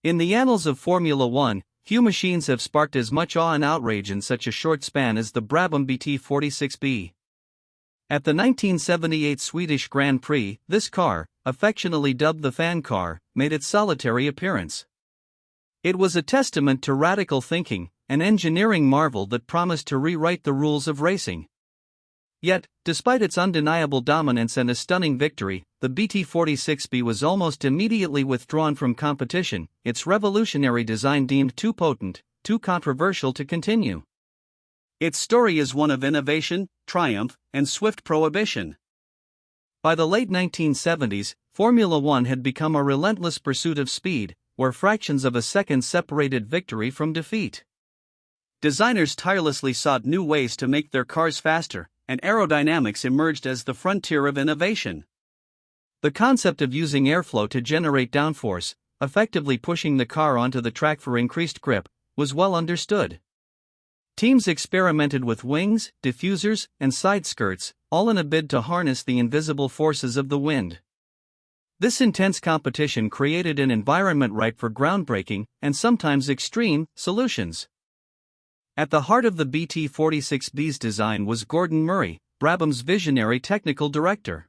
In the annals of Formula One, few machines have sparked as much awe and outrage in such a short span as the Brabham BT46B. At the 1978 Swedish Grand Prix, this car, affectionately dubbed the fan car, made its solitary appearance. It was a testament to radical thinking, an engineering marvel that promised to rewrite the rules of racing. Yet, despite its undeniable dominance and a stunning victory, the BT46B was almost immediately withdrawn from competition, its revolutionary design deemed too potent, too controversial to continue. Its story is one of innovation, triumph, and swift prohibition. By the late 1970s, Formula One had become a relentless pursuit of speed, where fractions of a second separated victory from defeat. Designers tirelessly sought new ways to make their cars faster, and aerodynamics emerged as the frontier of innovation. The concept of using airflow to generate downforce, effectively pushing the car onto the track for increased grip, was well understood. Teams experimented with wings, diffusers, and side skirts, all in a bid to harness the invisible forces of the wind. This intense competition created an environment ripe for groundbreaking, and sometimes extreme, solutions. At the heart of the BT46B's design was Gordon Murray, Brabham's visionary technical director.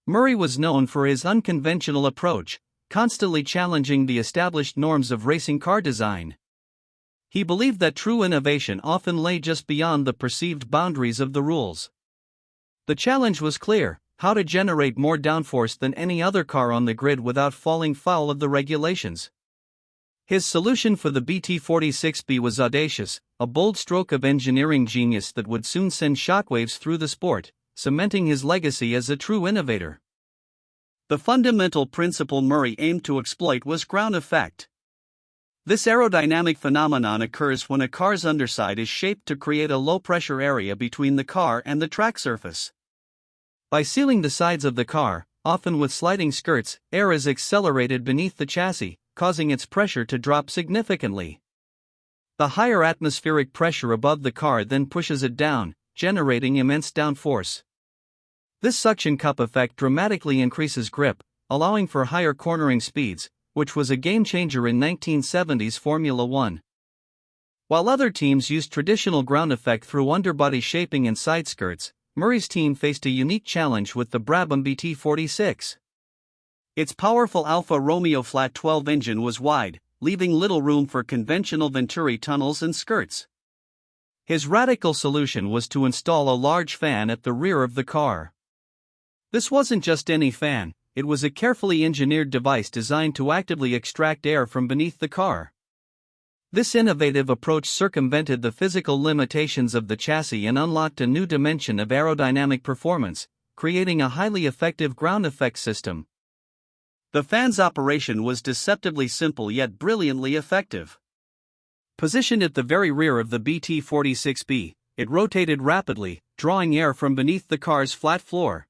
Murray was known for his unconventional approach, constantly challenging the established norms of racing car design. He believed that true innovation often lay just beyond the perceived boundaries of the rules. The challenge was clear: how to generate more downforce than any other car on the grid without falling foul of the regulations. His solution for the BT46B was audacious, a bold stroke of engineering genius that would soon send shockwaves through the sport, cementing his legacy as a true innovator. The fundamental principle Murray aimed to exploit was ground effect. This aerodynamic phenomenon occurs when a car's underside is shaped to create a low-pressure area between the car and the track surface. By sealing the sides of the car, often with sliding skirts, air is accelerated beneath the chassis, causing its pressure to drop significantly. The higher atmospheric pressure above the car then pushes it down, generating immense downforce. This suction cup effect dramatically increases grip, allowing for higher cornering speeds, which was a game-changer in 1970s Formula One. While other teams used traditional ground effect through underbody shaping and side skirts, Murray's team faced a unique challenge with the Brabham BT46. Its powerful Alfa Romeo flat 12 engine was wide, leaving little room for conventional Venturi tunnels and skirts. His radical solution was to install a large fan at the rear of the car. This wasn't just any fan, it was a carefully engineered device designed to actively extract air from beneath the car. This innovative approach circumvented the physical limitations of the chassis and unlocked a new dimension of aerodynamic performance, creating a highly effective ground effect system. The fan's operation was deceptively simple yet brilliantly effective. Positioned at the very rear of the BT46B, it rotated rapidly, drawing air from beneath the car's flat floor.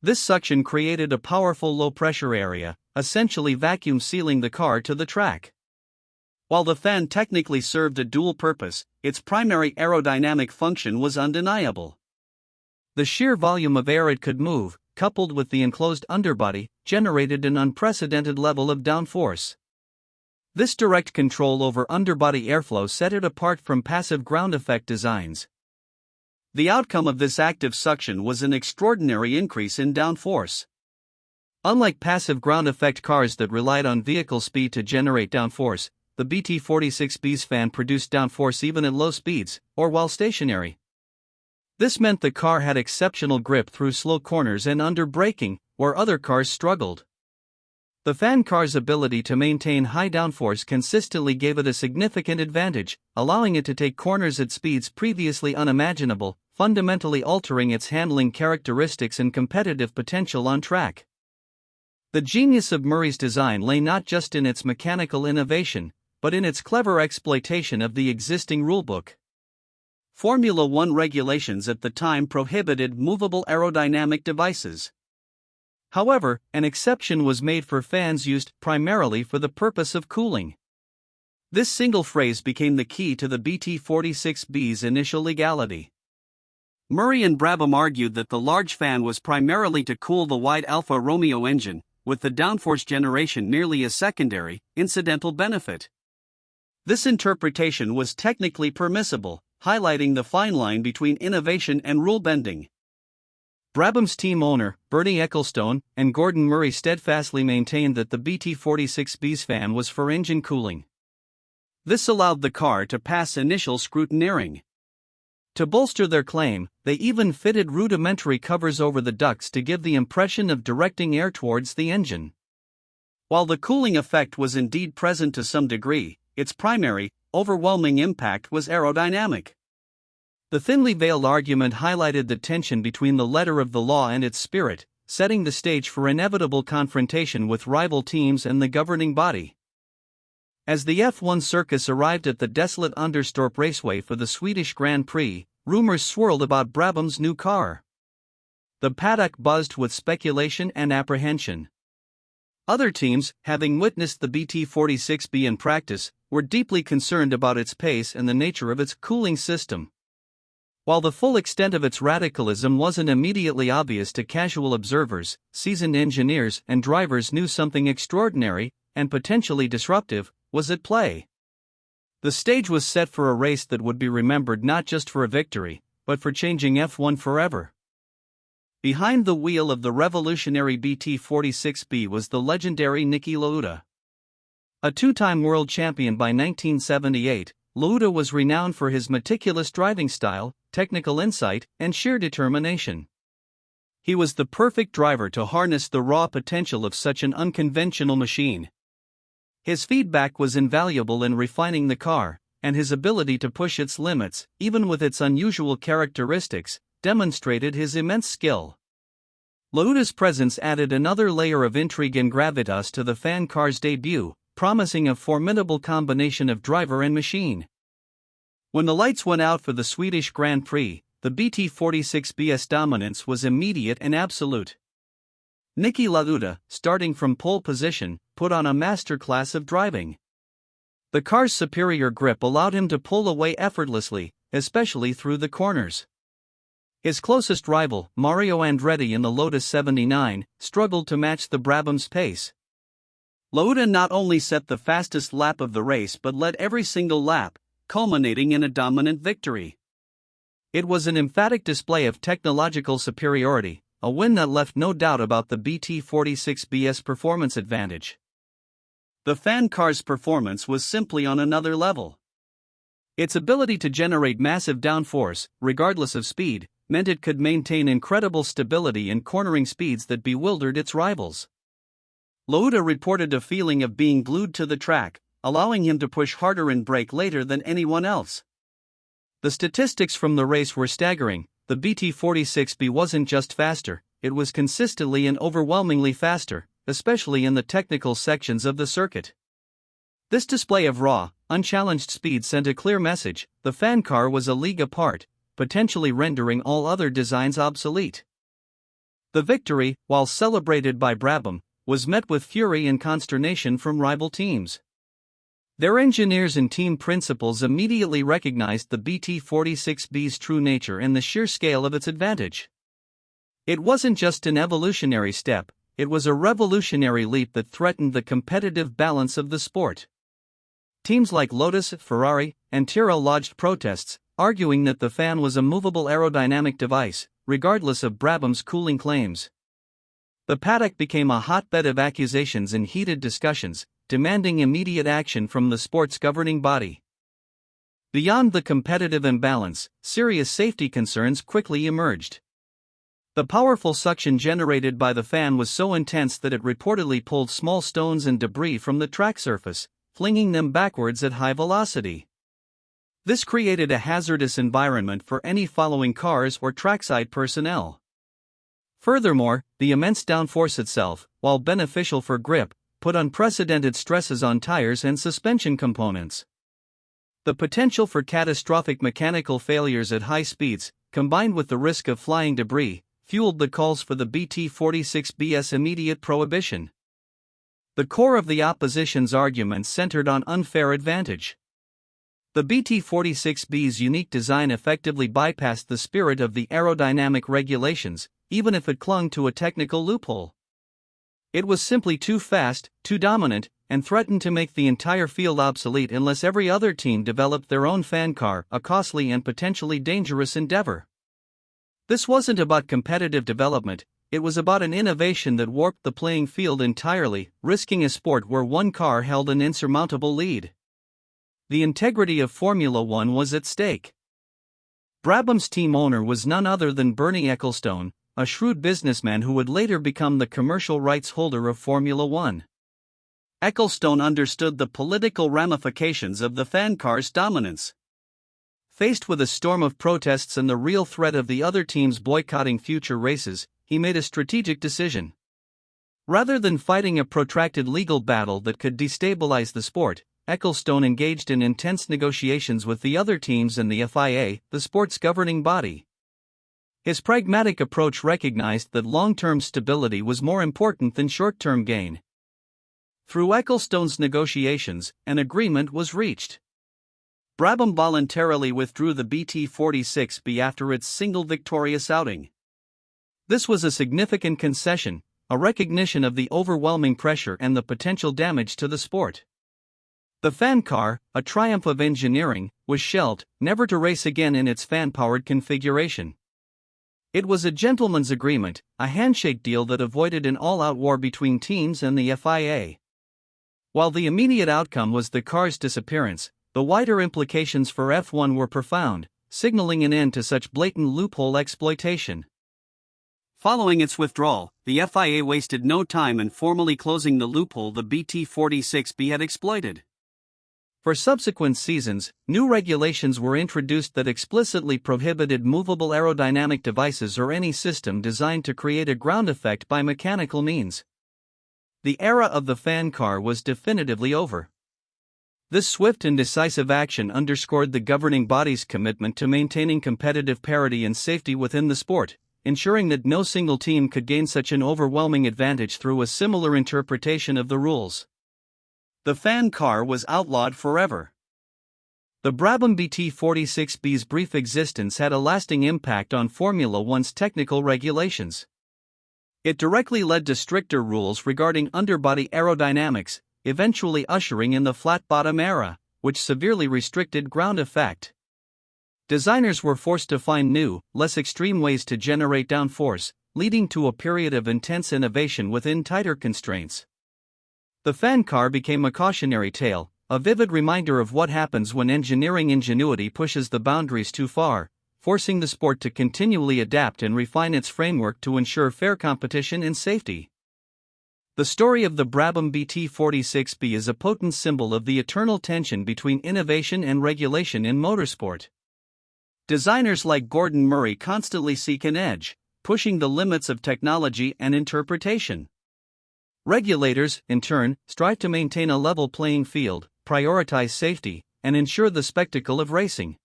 This suction created a powerful low-pressure area, essentially vacuum sealing the car to the track. While the fan technically served a dual purpose, its primary aerodynamic function was undeniable. The sheer volume of air it could move, coupled with the enclosed underbody, generated an unprecedented level of downforce. This direct control over underbody airflow set it apart from passive ground effect designs. The outcome of this active suction was an extraordinary increase in downforce. Unlike passive ground effect cars that relied on vehicle speed to generate downforce, the BT46B's fan produced downforce even at low speeds, or while stationary. This meant the car had exceptional grip through slow corners and under braking, where other cars struggled. The fan car's ability to maintain high downforce consistently gave it a significant advantage, allowing it to take corners at speeds previously unimaginable, fundamentally altering its handling characteristics and competitive potential on track. The genius of Murray's design lay not just in its mechanical innovation, but in its clever exploitation of the existing rulebook. Formula One regulations at the time prohibited movable aerodynamic devices. However, an exception was made for fans used primarily for the purpose of cooling. This single phrase became the key to the BT46B's initial legality. Murray and Brabham argued that the large fan was primarily to cool the wide Alfa Romeo engine, with the downforce generation merely a secondary, incidental benefit. This interpretation was technically permissible, highlighting the fine line between innovation and rule-bending. Brabham's team owner, Bernie Ecclestone, and Gordon Murray steadfastly maintained that the BT46B's fan was for engine cooling. This allowed the car to pass initial scrutineering. To bolster their claim, they even fitted rudimentary covers over the ducts to give the impression of directing air towards the engine. While the cooling effect was indeed present to some degree, its primary, overwhelming impact was aerodynamic. The thinly veiled argument highlighted the tension between the letter of the law and its spirit, setting the stage for inevitable confrontation with rival teams and the governing body. As the F1 circus arrived at the desolate Understorp Raceway for the Swedish Grand Prix, rumors swirled about Brabham's new car. The paddock buzzed with speculation and apprehension. Other teams, having witnessed the BT46B in practice, were deeply concerned about its pace and the nature of its cooling system. While the full extent of its radicalism wasn't immediately obvious to casual observers, seasoned engineers and drivers knew something extraordinary, and potentially disruptive, was at play. The stage was set for a race that would be remembered not just for a victory, but for changing F1 forever. Behind the wheel of the revolutionary BT46B was the legendary Niki Lauda. A two-time world champion by 1978, Lauda was renowned for his meticulous driving style, technical insight, and sheer determination. He was the perfect driver to harness the raw potential of such an unconventional machine. His feedback was invaluable in refining the car, and his ability to push its limits, even with its unusual characteristics, demonstrated his immense skill. Lauda's presence added another layer of intrigue and gravitas to the fan car's debut, promising a formidable combination of driver and machine. When the lights went out for the Swedish Grand Prix, the BT46B's dominance was immediate and absolute. Niki Lauda, starting from pole position, put on a masterclass of driving. The car's superior grip allowed him to pull away effortlessly, especially through the corners. His closest rival, Mario Andretti in the Lotus 79, struggled to match the Brabham's pace. Lauda not only set the fastest lap of the race but led every single lap, culminating in a dominant victory. It was an emphatic display of technological superiority, a win that left no doubt about the BT46B's performance advantage. The fan car's performance was simply on another level. Its ability to generate massive downforce, regardless of speed, meant it could maintain incredible stability in cornering speeds that bewildered its rivals. Lauda reported a feeling of being glued to the track, allowing him to push harder and brake later than anyone else. The statistics from the race were staggering. The BT46B wasn't just faster, it was consistently and overwhelmingly faster, especially in the technical sections of the circuit. This display of raw, unchallenged speed sent a clear message: the fan car was a league apart, potentially rendering all other designs obsolete. The victory, while celebrated by Brabham, was met with fury and consternation from rival teams. Their engineers and team principals immediately recognized the BT46B's true nature and the sheer scale of its advantage. It wasn't just an evolutionary step, it was a revolutionary leap that threatened the competitive balance of the sport. Teams like Lotus, Ferrari, and Tyrrell lodged protests, arguing that the fan was a movable aerodynamic device, regardless of Brabham's cooling claims. The paddock became a hotbed of accusations and heated discussions, demanding immediate action from the sport's governing body. Beyond the competitive imbalance, serious safety concerns quickly emerged. The powerful suction generated by the fan was so intense that it reportedly pulled small stones and debris from the track surface, flinging them backwards at high velocity. This created a hazardous environment for any following cars or trackside personnel. Furthermore, the immense downforce itself, while beneficial for grip, put unprecedented stresses on tires and suspension components. The potential for catastrophic mechanical failures at high speeds, combined with the risk of flying debris, fueled the calls for the BT46B's immediate prohibition. The core of the opposition's arguments centered on unfair advantage. The BT46B's unique design effectively bypassed the spirit of the aerodynamic regulations, even if it clung to a technical loophole. It was simply too fast, too dominant, and threatened to make the entire field obsolete unless every other team developed their own fan car, a costly and potentially dangerous endeavor. This wasn't about competitive development, it was about an innovation that warped the playing field entirely, risking a sport where one car held an insurmountable lead. The integrity of Formula One was at stake. Brabham's team owner was none other than Bernie Ecclestone, a shrewd businessman who would later become the commercial rights holder of Formula One. Ecclestone understood the political ramifications of the fan car's dominance. Faced with a storm of protests and the real threat of the other teams boycotting future races, he made a strategic decision. Rather than fighting a protracted legal battle that could destabilize the sport, Ecclestone engaged in intense negotiations with the other teams and the FIA, the sport's governing body. His pragmatic approach recognized that long-term stability was more important than short-term gain. Through Ecclestone's negotiations, an agreement was reached. Brabham voluntarily withdrew the BT46B after its single victorious outing. This was a significant concession, a recognition of the overwhelming pressure and the potential damage to the sport. The fan car, a triumph of engineering, was shelved, never to race again in its fan-powered configuration. It was a gentleman's agreement, a handshake deal that avoided an all-out war between teams and the FIA. While the immediate outcome was the car's disappearance, the wider implications for F1 were profound, signaling an end to such blatant loophole exploitation. Following its withdrawal, the FIA wasted no time in formally closing the loophole the BT46B had exploited. For subsequent seasons, new regulations were introduced that explicitly prohibited movable aerodynamic devices or any system designed to create a ground effect by mechanical means. The era of the fan car was definitively over. This swift and decisive action underscored the governing body's commitment to maintaining competitive parity and safety within the sport, ensuring that no single team could gain such an overwhelming advantage through a similar interpretation of the rules. The fan car was outlawed forever. The Brabham BT46B's brief existence had a lasting impact on Formula One's technical regulations. It directly led to stricter rules regarding underbody aerodynamics, eventually ushering in the flat-bottom era, which severely restricted ground effect. Designers were forced to find new, less extreme ways to generate downforce, leading to a period of intense innovation within tighter constraints. The fan car became a cautionary tale, a vivid reminder of what happens when engineering ingenuity pushes the boundaries too far, forcing the sport to continually adapt and refine its framework to ensure fair competition and safety. The story of the Brabham BT46B is a potent symbol of the eternal tension between innovation and regulation in motorsport. Designers like Gordon Murray constantly seek an edge, pushing the limits of technology and interpretation. Regulators, in turn, strive to maintain a level playing field, prioritize safety, and ensure the spectacle of racing.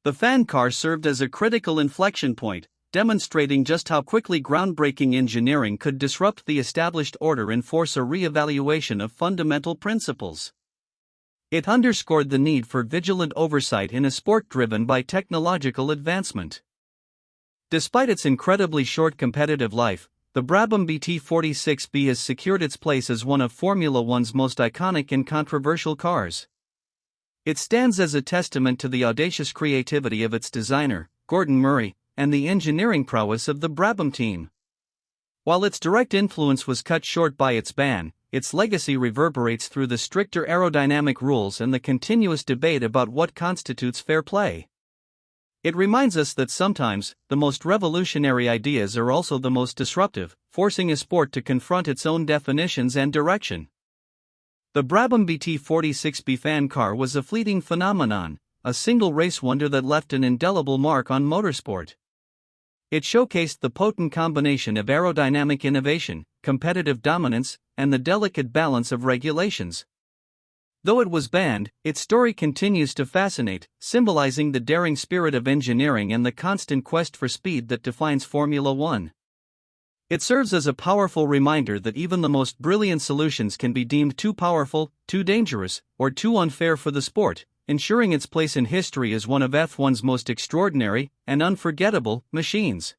The fan car served as a critical inflection point, demonstrating just how quickly groundbreaking engineering could disrupt the established order and force a re-evaluation of fundamental principles. It underscored the need for vigilant oversight in a sport driven by technological advancement. Despite its incredibly short competitive life, the Brabham BT46B has secured its place as one of Formula One's most iconic and controversial cars. It stands as a testament to the audacious creativity of its designer, Gordon Murray, and the engineering prowess of the Brabham team. While its direct influence was cut short by its ban, its legacy reverberates through the stricter aerodynamic rules and the continuous debate about what constitutes fair play. It reminds us that sometimes, the most revolutionary ideas are also the most disruptive, forcing a sport to confront its own definitions and direction. The Brabham BT46B fan car was a fleeting phenomenon, a single race wonder that left an indelible mark on motorsport. It showcased the potent combination of aerodynamic innovation, competitive dominance, and the delicate balance of regulations. Though it was banned, its story continues to fascinate, symbolizing the daring spirit of engineering and the constant quest for speed that defines Formula One. It serves as a powerful reminder that even the most brilliant solutions can be deemed too powerful, too dangerous, or too unfair for the sport, ensuring its place in history as one of F1's most extraordinary and unforgettable machines.